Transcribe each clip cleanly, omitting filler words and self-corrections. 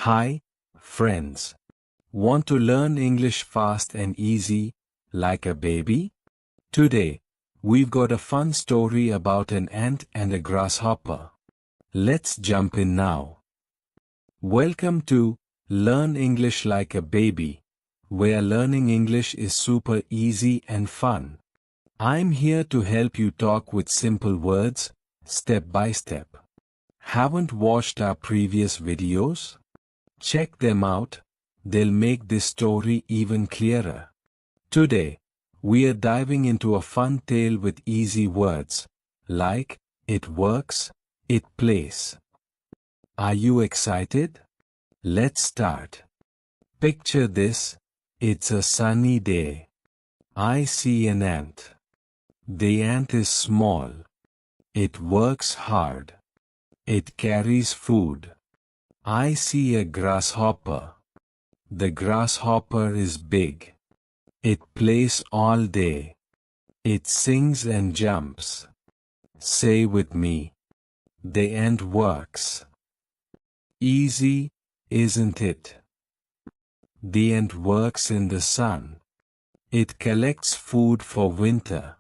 Hi, friends. Want to learn English fast and easy, like a baby? Today, we've got a fun story about an ant and a grasshopper. Let's jump in now. Welcome to Learn English Like a Baby, where learning English is super easy and fun. I'm here to help you talk with simple words, step by step. Haven't watched our previous videos? Check them out, they'll make this story even clearer. Today, we are diving into a fun tale with easy words, like, it works, it plays. Are you excited? Let's start. Picture this, it's a sunny day. I see an ant. The ant is small. It works hard. It carries food. I see a grasshopper. The grasshopper is big. It plays all day. It sings and jumps. Say with me. The ant works. Easy, isn't it? The ant works in the sun. It collects food for winter.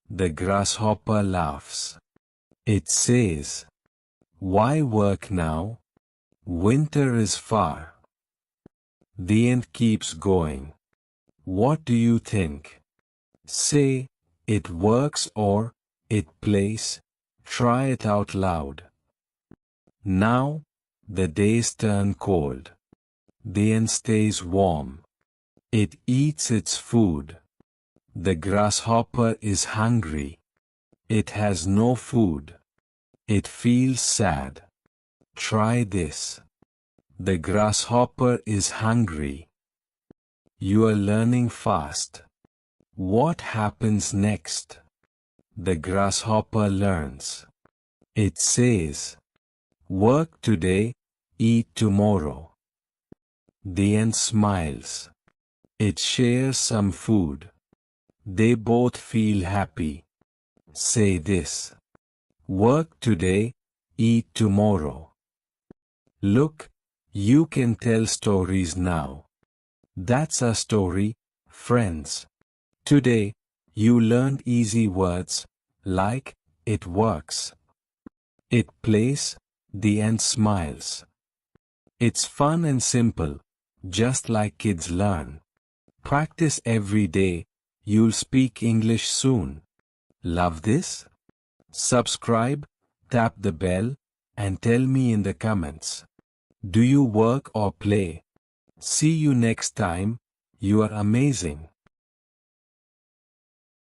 The grasshopper laughs. It says, "Why work now? Winter is far." The ant keeps going. What do you think? Say, it works or, it plays. Try it out loud. Now, the days turn cold. The ant stays warm. It eats its food. The grasshopper is hungry. It has no food. It feels sad. Try this. The grasshopper is hungry. You are learning fast. What happens next? The grasshopper learns. It says, "Work today, eat tomorrow." The ant smiles. It shares some food. They both feel happy. Say this. Work today, eat tomorrow. Look, you can tell stories now. That's our story, friends. Today, you learned easy words, like, it works. It plays, the ant smiles. It's fun and simple, just like kids learn. Practice every day, you'll speak English soon. Love this? Subscribe, tap the bell, and tell me in the comments. Do you work or play? See you next time, you are amazing.